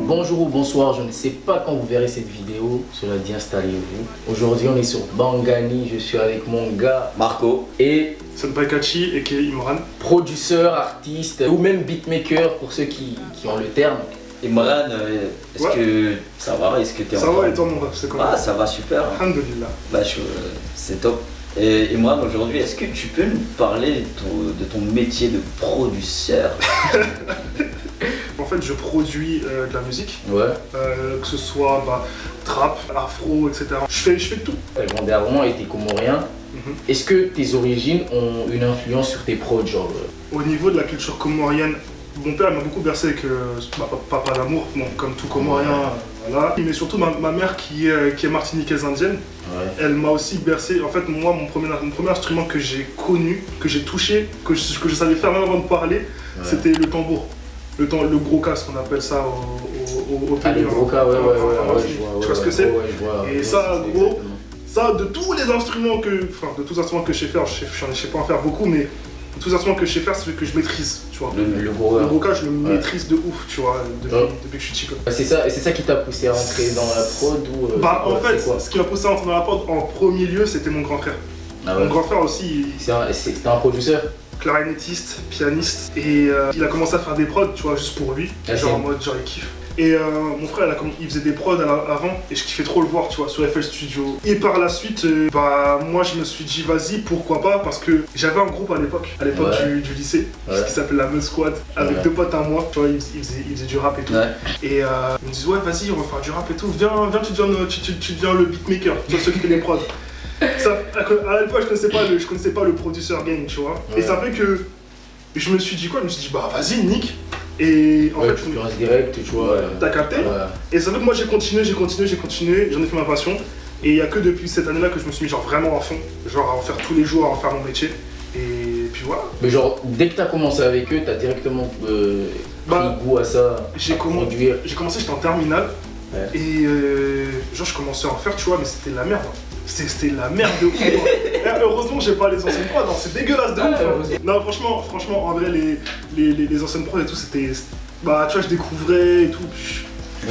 Bonjour ou bonsoir, je ne sais pas quand vous verrez cette vidéo, cela dit installez-vous. Aujourd'hui on est sur Bangani, je suis avec mon gars Marco et Senpai Kachi et Imran. Producteur, artiste ou même beatmaker pour ceux qui ont le terme. Imran, est-ce que ça va? Est-ce que t'es en forme? Ça va et toi mon ref, c'est comment? Ah, ça va super. Alhamdoulilah. Bah, c'est top. Et Imran, aujourd'hui, est-ce que tu peux nous parler de ton métier de producteur? En fait, je produis de la musique, Ouais. que ce soit trap, afro, etc. Je fais tout. Vraiment été comorien. Est-ce que tes origines ont une influence sur tes prods, genre Au niveau de la culture comorienne, mon père m'a beaucoup bercé avec Papa d'amour, comme tout comorien, voilà. Mais surtout ma mère qui est martiniquaise indienne, elle m'a aussi bercé. En fait, moi, mon premier instrument que j'ai connu, que j'ai touché, que je savais faire même avant de parler, c'était le tambour. Le gros cas, ce qu'on appelle ça au Ah, le gros cas, ouais, tu vois ce que c'est? Ouais, je vois. Et ça, gros, ça, de tous les instruments que je sais faire, je sais pas en faire beaucoup, mais de tous les instruments que je sais faire, c'est celui que je maîtrise, tu vois. Le gros cas, je le maîtrise de ouf, tu vois, depuis que je suis petit. C'est ça qui t'a poussé à rentrer dans la prod ou en fait, ce qui m'a poussé à rentrer dans la prod, en premier lieu, c'était mon grand frère. Ah ouais. Mon grand frère aussi, c'était un producteur, clarinettiste, pianiste, et il a commencé à faire des prods, tu vois, juste pour lui, genre en mode, genre il kiffe. Et mon frère, il faisait des prods avant, et je kiffais trop le voir, tu vois, sur FL Studio. Et par la suite, moi je me suis dit, vas-y, pourquoi pas, parce que j'avais un groupe à l'époque du lycée, qui s'appelait la Meul Squad, avec deux potes à moi, tu vois, ils faisaient du rap et tout. Et ils me disaient, ouais, vas-y, on va faire du rap et tout, viens, tu deviens le beatmaker, tu vois, ceux qui fait les prods. À l'époque, je connaissais pas le producteur game, tu vois. Et ça fait que je me suis dit quoi? Je me suis dit, bah vas-y, nique. Et en fait, tu lances direct, tu vois. T'as capté? Et ça fait que moi j'ai continué, j'en ai fait ma passion. Et il y a que depuis cette année-là que je me suis mis genre vraiment à fond, genre à en faire tous les jours, à en faire mon métier. Et puis voilà. Mais genre, dès que t'as commencé avec eux, t'as directement pris goût à ça, j'ai commencé, j'étais en terminale. Et genre je commençais à en faire, tu vois, mais c'était de la merde. C'était la merde de ouf. Heureusement j'ai pas les anciennes prods, non, c'est dégueulasse de ouf. Non, franchement, en vrai, les anciennes prods et tout, c'était. Bah, tu vois, je découvrais et tout.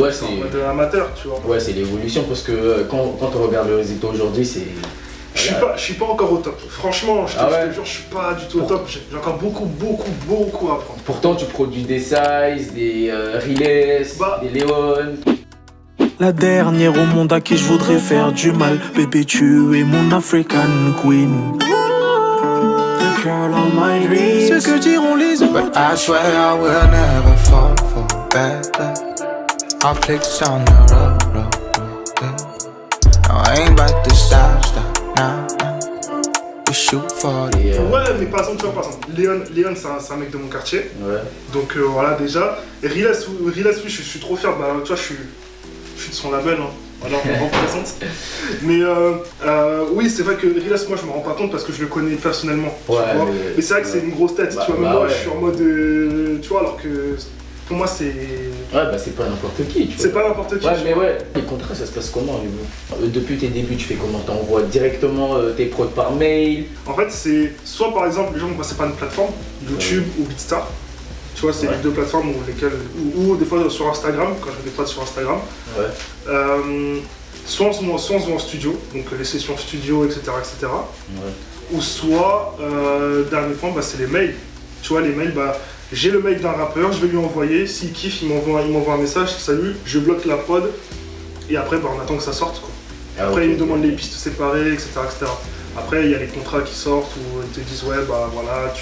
Ouais, c'est. En mode amateur, tu vois. Ouais, c'est l'évolution parce que quand on regarde le résultat aujourd'hui, c'est. Je suis pas encore au top. Franchement, je te jure, je suis pas du tout au top. J'ai encore beaucoup à apprendre. Pourtant, tu produis des Size, des Riles, des Léon. La dernière au monde à qui je voudrais faire du mal. Bébé, tu es mon African Queen. The girl on my dreams. Ce que diront les autres. But I swear I will never fall for better. I'll click on the road. No, I ain't about to stop now. We shoot for the ouais, mais par exemple, tu vois, Léon c'est un mec de mon quartier. Ouais. Donc voilà déjà. Et Riles, oui, je suis trop fier. Bah, tu vois, je suis de son label, hein. Voilà, on me représente. Mais oui, c'est vrai que Riles, moi je me rends pas compte parce que je le connais personnellement. Mais c'est vrai que c'est une grosse tête, tu vois. Même moi, je suis en mode. Tu vois, alors que pour moi, c'est. Ouais, c'est pas n'importe qui, tu vois. C'est pas n'importe qui. Ouais, mais ouais. Les contrats, ça se passe comment, depuis tes débuts, tu fais comment? T'envoies directement tes prods par mail? En fait, c'est soit par exemple, les gens vont passer par une plateforme, YouTube ou Beatstar. Tu vois, c'est les deux plateformes ou des fois sur Instagram, quand je fais des prods sur Instagram. Soit on se voit en studio, donc les sessions studio, etc. Ou soit, dernier point, c'est les mails. Tu vois, les mails, j'ai le mail d'un rappeur, je vais lui envoyer. S'il kiffe, il m'envoie un message, salut, je bloque la prod. Et après, on attend que ça sorte, quoi. Après, il me demande les pistes séparées, etc. Après, il y a les contrats qui sortent où ils te disent ouais, voilà,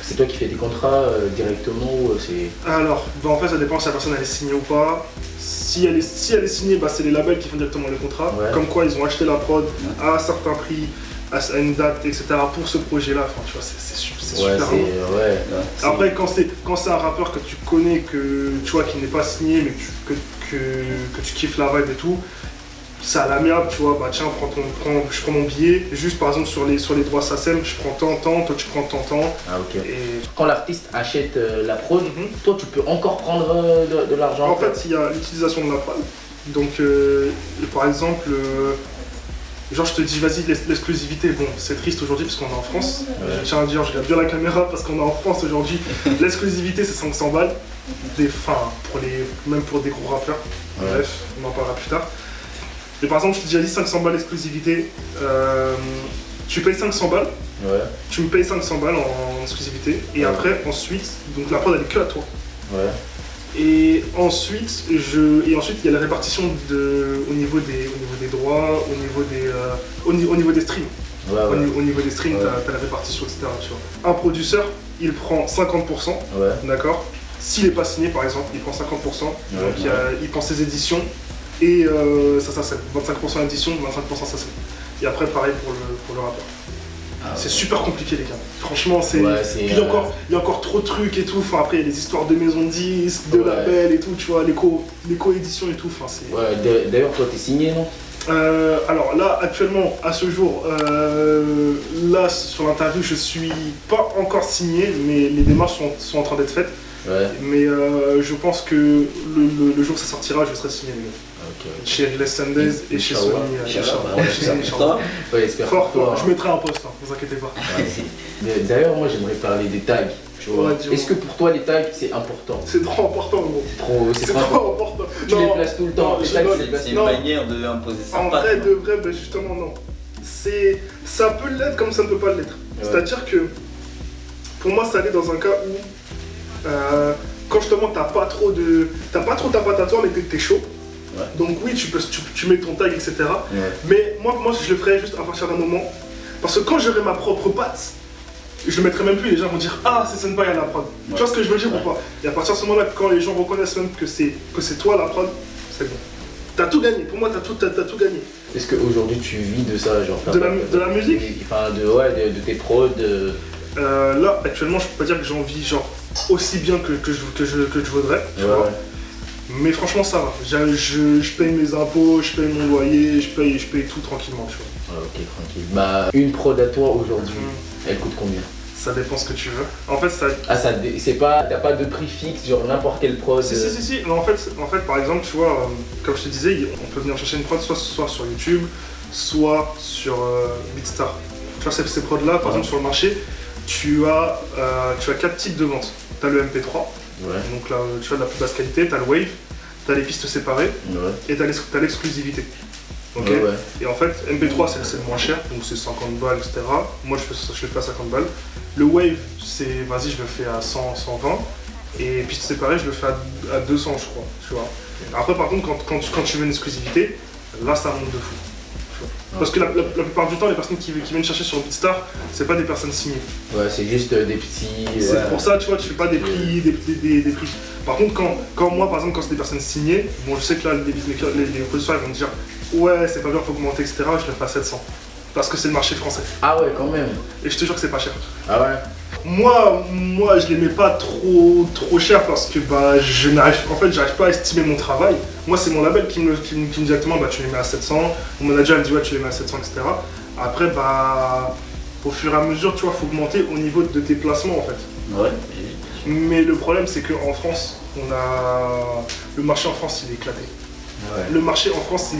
C'est toi qui fais tes contrats directement ou c'est. Alors, en fait, ça dépend si la personne elle est signée ou pas. Si elle est signée, c'est les labels qui font directement les contrats. Comme quoi, ils ont acheté la prod à un certain prix, à une date, etc. pour ce projet-là. Enfin, tu vois, c'est super long. Après, quand c'est un rappeur que tu connais, que tu vois, qui n'est pas signé, mais que tu kiffes la vibe et tout. C'est à l'amiable, tu vois, tiens, je prends mon billet, juste par exemple sur les droits SACEM, je prends tant, toi tu prends tant. Ah ok. Et quand l'artiste achète la prod, toi tu peux encore prendre de l'argent? En fait, il y a l'utilisation de la prod. Donc par exemple, genre je te dis vas-y, l'exclusivité, bon c'est triste aujourd'hui parce qu'on est en France. Je tiens à dire, je regarde bien la caméra parce qu'on est en France aujourd'hui. L'exclusivité c'est 500 balles. même pour des gros rappeurs. Ouais. Bref, on en parlera plus tard. Et par exemple, je t'ai déjà dit 500 balles exclusivité. Tu payes 500 balles, Ouais. tu me payes 500 balles en exclusivité. Et après, ensuite, donc la prod elle est que à toi. Ouais. Et ensuite, il y a la répartition au niveau des droits, au niveau des streams. Ouais, ouais. Au niveau des streams, Ouais. t'as la répartition, etc. Tu vois. Un producteur, il prend 50%, Ouais. d'accord. S'il n'est pas signé, par exemple, il prend 50%. Ouais, Donc il prend ses éditions et ça c'est 25% édition, 25% ça c'est. Et après, pareil pour le rappeur. Ah, C'est ouais. super compliqué, les gars. Franchement, c'est. Ouais, Puis il y a encore trop de trucs et tout. Enfin, après, il y a des histoires de maisons de disques, de Ouais. labels et tout, tu vois, les co-éditions et tout. Enfin, c'est. Ouais, d'ailleurs, toi, t'es signé, non? Alors là, actuellement, à ce jour, là, sur l'interview, je suis pas encore signé, mais les démarches sont en train d'être faites. Ouais. Mais je pense que le jour où ça sortira, je serai signé, les gars. Ok. Chez Les Sanders et chez Sony. Ouais, j'espère Fort, pour toi. je mettrai un post, hein, vous inquiétez pas. D'ailleurs, moi, j'aimerais parler des tags. Tu vois. Ouais, dis-moi. Est-ce que pour toi, les tags, c'est important? C'est trop important, gros. C'est C'est trop important. trop important. Tu les places tout le temps. non, Les je tags, dois- c'est C'est une Non. manière de imposer sa En patte. vrai, non de vrai, ben justement, non. Ça peut l'être comme ça ne peut pas l'être. Ouais. C'est-à-dire que, pour moi, ça allait dans un cas où, quand justement, t'as pas trop ta patte à toi, mais que t'es chaud. Ouais. Donc oui, tu mets ton tag, etc. Ouais. Mais moi, je le ferais juste à partir d'un moment. Parce que quand j'aurai ma propre patte, je le mettrai même plus, les gens vont dire ah c'est Senpai à la prod. Tu vois ce que je veux dire ou pas? Et à partir de ce moment-là, quand les gens reconnaissent même que c'est toi la prod, c'est bon. T'as tout gagné, pour moi t'as tout gagné. Est-ce qu'aujourd'hui, tu vis de ça, genre De la musique? Enfin, de tes prods. Là, actuellement, je peux pas dire que j'en vis genre aussi bien que je voudrais, tu vois. Mais franchement, ça va. Je paye mes impôts, je paye mon loyer, je paye tout tranquillement, tu vois. Ah, ok, tranquille. Bah, une prod à toi aujourd'hui, elle coûte combien? Ça dépend ce que tu veux. En fait, ça. Ah, c'est pas. T'as pas de prix fixe, genre n'importe quelle prod. Si. Mais en fait, par exemple, tu vois, comme je te disais, on peut venir chercher une prod soit sur YouTube, soit sur Beatstar. Tu vois, ces prods-là, par exemple, sur le marché, tu as 4 types de ventes. Tu as le MP3, Ouais. donc là, tu as de la plus basse qualité, tu as le Wave, tu as les pistes séparées Ouais. et tu as l'exclusivité. Ok. Ouais, ouais. Et en fait, MP3 c'est le moins cher, donc c'est 50 balles, etc. Moi je le fais à 50 balles. Le Wave, c'est vas-y, je le fais à 100, 120. Et pistes séparées, je le fais à 200, je crois. Tu vois. Après, par contre, quand tu veux une exclusivité, là ça monte de fou. Tu vois. Parce que la plupart du temps, les personnes qui viennent chercher sur Beatstar, c'est pas des personnes signées. Ouais, c'est juste des petits. C'est pour ça, tu vois, tu fais pas des prix, des prix. Par contre, quand moi, par exemple, quand c'est des personnes signées, bon, je sais que là, les beatmakers, les producteurs, ils vont me dire ouais, c'est pas bien, faut augmenter, etc. Je le fais à 700. Parce que c'est le marché français. Ah ouais, quand même. Et je te jure que c'est pas cher. Ah ouais. Moi, je les mets pas trop cher parce que bah, j'arrive pas à estimer mon travail. Moi, c'est mon label qui me dit directement bah, tu les mets à 700. Mon manager me dit ouais, tu les mets à 700, etc. Après, bah, au fur et à mesure, tu vois, faut augmenter au niveau de tes placements en fait. Ouais. Mais le problème, c'est qu'en France, le marché en France, il est éclaté. Ouais. Le marché en France,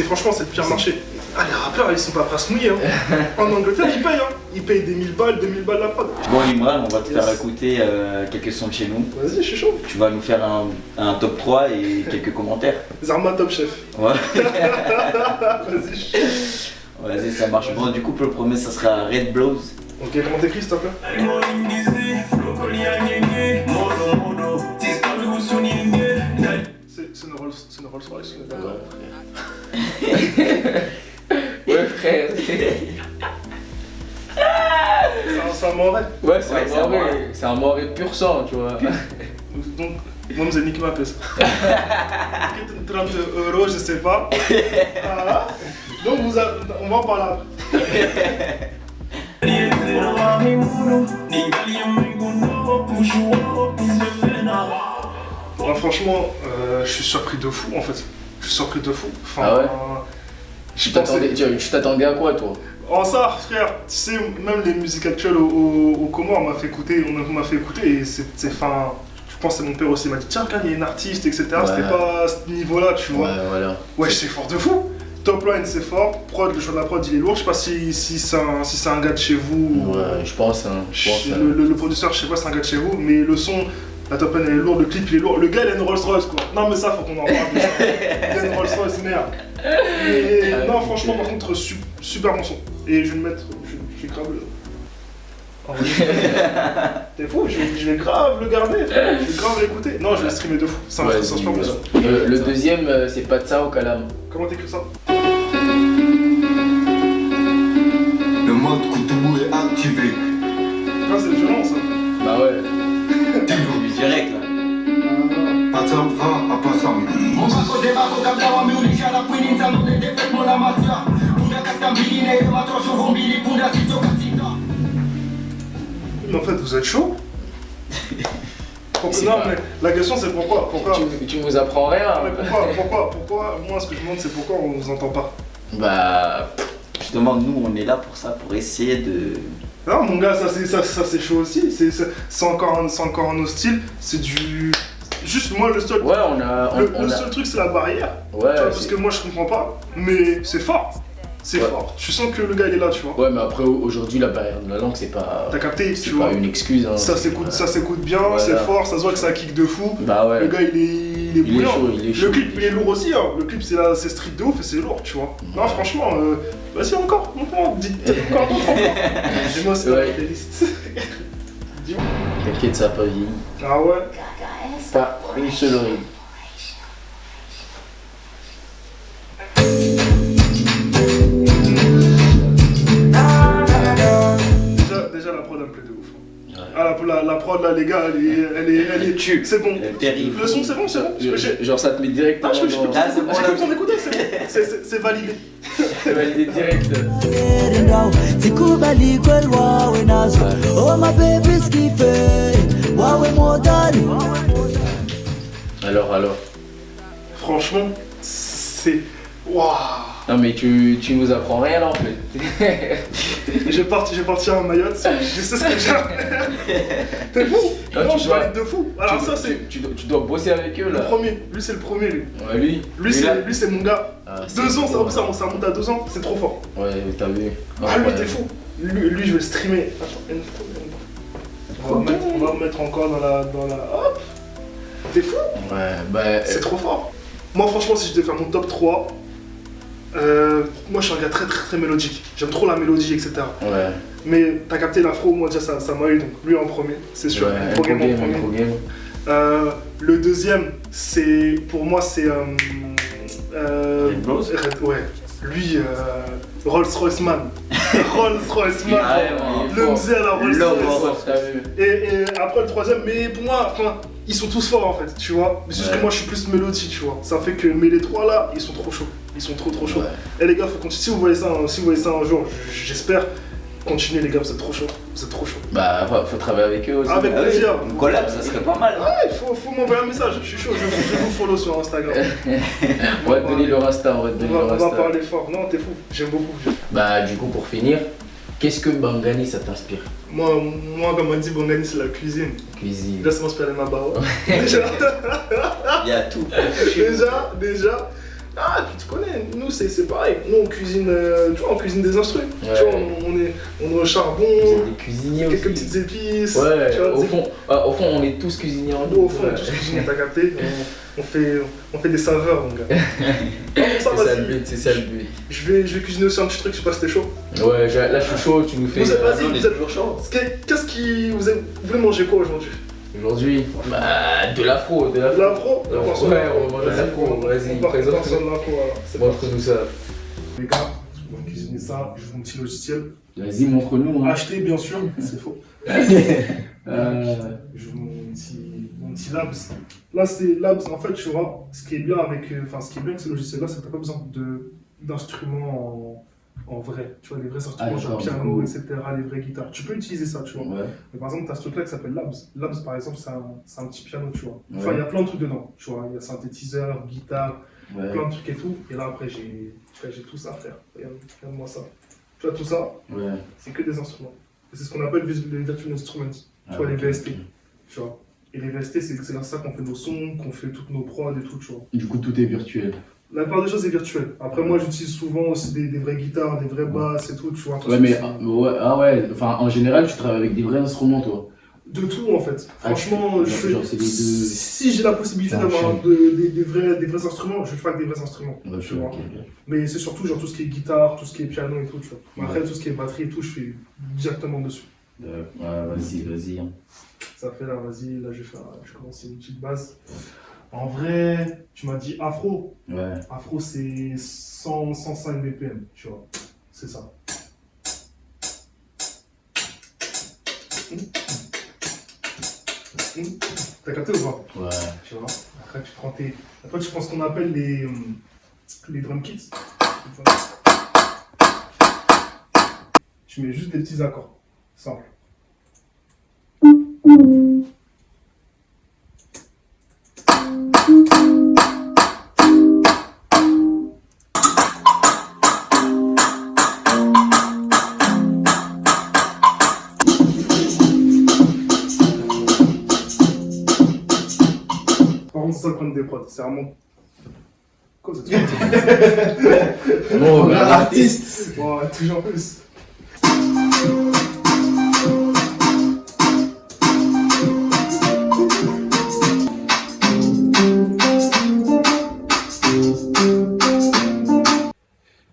franchement, c'est le pire marché. Ah, les rappeurs, ils sont pas prêts à se mouiller. Hein. En Angleterre, ils payent. Hein. Ils payent des 1000 balles, 2000 balles la prod. Bon, Imran, on va te Yes. faire écouter quelques sons de chez nous. Vas-y, je suis chaud. Tu vas nous faire un top 3 et quelques commentaires. Zarma Top Chef. Ouais. Vas-y, je suis chaud. Vas-y, ça marche. Bon, du coup, le premier, ça sera Red Blows. Ok, comment t'écris, s'il te plaît? C'est une Rolls Royce, on est d'accord. Ouais, frère. C'est un Moret. Ouais, c'est Ouais, un moré. C'est un moré pur sang, tu vois. Donc, moi, vous avez niqué ma pièce. 30 €, je sais pas. Voilà. Donc, on va en parler après. Bon, franchement, je suis surpris de fou en fait. Je suis surpris de fou. Enfin, Ah ouais? je Tu t'attendais à quoi, toi? En ça, frère, tu sais, même les musiques actuelles au Comores, on m'a fait écouter et c'est fin. Je pense que c'est mon père aussi, il m'a dit tiens, regarde, il y a une artiste, etc. Ouais. C'était pas à ce niveau-là, tu vois. Ouais, voilà. Ouais, c'est fort de fou. Top line, c'est fort. Prod, le choix de la prod, il est lourd. Je sais pas si c'est un gars de chez vous. Ouais, je pense, hein. Le producteur, je sais pas si c'est un gars de chez vous, mais le son, La top 10 elle est lourde, le clip il est lourd. Le gars il a une Rolls Royce quoi. Non mais ça faut qu'on en parle de ça. Il a une Rolls Royce, merde. Et non franchement par contre super bon son. Et je vais le mettre, je vais grave le... Oh, t'es fou, je vais grave le garder, frère. Je vais grave l'écouter. Non je vais streamer de fou, c'est un super bon son. Le deuxième c'est pas de ça au Calam. Comment t'écris ça? Le mode Koutoubou est activé. Ah c'est violent ça. Bah ouais. Du direct là. Attends, va, à passant. Mon bako de bako kabla miulisha la queen insano de defect mon amateur. Punda kastambili ne matro chovombili punda sito kasita. Mais en fait vous êtes chaud. Non mais la question c'est pourquoi Tu nous apprends rien. mais pourquoi moi ce que je me demande c'est pourquoi on vous entend pas. Bah... Justement, nous on est là pour ça, pour essayer de... Non mon gars, ça c'est chaud aussi, c'est encore un autre style, c'est du... Juste moi le seul... Ouais on a... Le seul truc c'est la barrière, Ouais, tu vois, parce que moi je comprends pas, mais c'est fort. C'est fort, tu sens que le gars il est là, tu vois. Ouais mais après aujourd'hui la barrière de la langue c'est pas... T'as capté, C'est tu pas vois. une excuse hein. Ça s'écoute bien, Voilà. c'est fort, ça se voit que ça kick de fou. Bah ouais. Le gars il est bouillant. chaud, il est chaud. Le clip il est lourd aussi, hein. Le clip c'est street de ouf et c'est lourd, tu vois. Non franchement, vas-y encore, dites encore. Dis-moi c'est Ouais. la playlist. Dis-moi. T'inquiète ça a pas vieilli. Ah ouais. Pas une seule oreille. Déjà la prod elle me plaît de ouf. Ah la prod là les gars, elle est tue. c'est bon. Elle est terrible. Le son c'est bon, c'est bon. Genre ça te met directement Ah, je peux dans... Là, c'est bon, j'ai là. plus besoin d'écouter, c'est bon. C'est validé. C'est validé direct. Sikubali kwelwa wenazo. Oh my baby skife. Wawe modali. Alors. Franchement, c'est... Waouh. Non mais tu nous apprends rien là en fait. J'ai parti à Mayotte, je sais ce que j'ai à faire. T'es fou? Non, Non, tu je dois- valide de fou. Alors ça c'est Tu dois bosser avec eux le là. premier. Lui c'est le premier lui. Ouais lui. Lui c'est mon gars. Ah, 2 ans, ça monte à 2 ans, c'est trop fort. Ouais t'as vu. Ah lui Ouais. t'es fou. Lui je vais le streamer. Attends, on va me mettre encore dans la... Hop. T'es fou? Ouais bah... C'est trop fort. Moi franchement si je devais faire mon top 3, moi je suis un gars très très très mélodique. J'aime trop la mélodie etc. Ouais. Mais t'as capté l'afro, moi déjà ça m'a eu, donc lui en premier, c'est sûr. Ouais, Pro game en premier. Pro game. Le deuxième, c'est pour moi c'est Red Rose. ouais. Lui, Rolls Royce Man. Rolls Royce Man. Ah, ouais, le musée à la Rolls L'homme Royce. en T'as vu. Et après le troisième, mais pour moi, enfin, ils sont tous forts en fait, tu vois. Mais c'est juste Ouais. que moi je suis plus mélodie, tu vois. Ça fait que, mais les trois là, ils sont trop chauds. Ils sont trop chauds. Ouais. Et les gars, faut continuer. Si vous voyez ça un jour, j'espère, continuez les gars, vous êtes trop chauds. Vous êtes trop chauds. Bah faut travailler avec eux aussi. Avec Ah oui, plaisir. une collab, ça serait pas mal. Hein. Ouais, faut m'envoyer un message, je suis chaud, je vous follow sur Instagram. On va te donner leur Insta, on va te donner leur On va Insta. parler fort. Non, t'es fou, j'aime beaucoup. Bah du coup pour finir, qu'est-ce que Bangani ça t'inspire? Moi, comme on dit, Bangani, c'est la cuisine. Cuisine. Là, ça m'inspire les Mabawa. Déjà, Il y a tout. déjà. Ah, puis tu connais, nous c'est pareil. Nous on cuisine, tu vois, on cuisine des instruments. Ouais. Tu vois, on est au charbon, Vous êtes des cuisiniers quelques aussi. petites épices. Ouais, tu vois, au fond on est tous cuisiniers en nous, au fond, on est tous cuisiniers, t'as capté. On fait des saveurs, mon gars. Non, ça, C'est ça le vas-y. but, c'est ça le but. Je vais cuisiner aussi un petit truc, je sais pas si t'es chaud. Ouais, là je suis chaud, tu nous fais... Vous êtes vas-y, on est vous êtes toujours chaud. Qu'est-ce qui. Vous voulez manger quoi aujourd'hui? Aujourd'hui, bah de l'afro, de l'afro. L'afro? Ouais, on va manger de l'afro, vas-y, présente. Personne l'afro alors. C'est Montre-nous ça. Les gars, on va cuisiner ça, je vous mon petit logiciel. Vas-y, montre-nous. Hein. Acheter, bien sûr, c'est faux. Euh, Je vous mon petit Labs. Là, c'est Labs, en fait, tu vois, ce qui est bien avec ce logiciel-là, c'est que t'as pas besoin d'instruments en vrai. Tu vois, les vrais instruments, genre d'accord, piano, du coup. etc., les vraies guitares. Tu peux utiliser ça, tu vois. ouais. Mais par exemple, tu as ce truc-là qui s'appelle Labs. Labs, par exemple, c'est un petit piano, tu vois. Enfin, Ouais. il y a plein de trucs dedans, tu vois. Il y a synthétiseur, guitare, Ouais. plein de trucs et tout. Et là, après, j'ai tout ça, frère. Regarde-moi ça. Tu vois, tout ça, Ouais. c'est que des instruments. Et c'est ce qu'on appelle les Virtual Instruments. Tu vois, les ok, VST. ok. Tu vois. Et les VST, c'est grâce à ça qu'on fait nos sons, qu'on fait toutes nos prods et tout, tu vois. Du coup, tout est virtuel. La plupart des choses est virtuelle. Après, moi, j'utilise souvent aussi des vraies guitares, des vraies basses et tout, tu vois. Ouais, mais ouais, ah ouais, enfin en général, tu travailles avec des vrais instruments, toi. De tout en fait. Ah, Franchement, si j'ai la possibilité d'avoir des vrais instruments, je vais faire avec des vrais instruments. Ouais, tu vois. okay. Mais c'est surtout genre tout ce qui est guitare, tout ce qui est piano et tout. Tu vois. Mais après, tout ce qui est batterie et tout, je fais directement dessus. Ouais, vas-y. Ça fait là, vas-y, là je vais commencer une petite base. En vrai, tu m'as dit afro. Ouais. Afro, c'est 105 BPM, tu vois. C'est ça. T'as capté ou pas? Ouais. Tu vois. Après, tu prends ce qu'on appelle les drum kits. Tu mets juste des petits accords. Simple. Par contre, c'est ça le problème des prods. C'est vraiment. Quoi, c'est tout? Bon, artiste. Bon, toujours plus.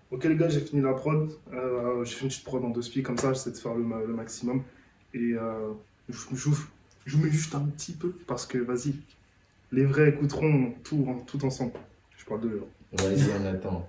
Ok les gars, j'ai fini la prod. J'ai fait une petite prod en 2 spies comme ça, j'essaie de faire le maximum. Et je vous mets juste un petit peu parce que vas-y, les vrais écouteront tout ensemble. Je parle de eux. Vas-y, on attend.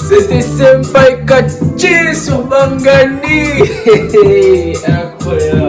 C'était Senpai Kachi sur Bangani. Incroyable.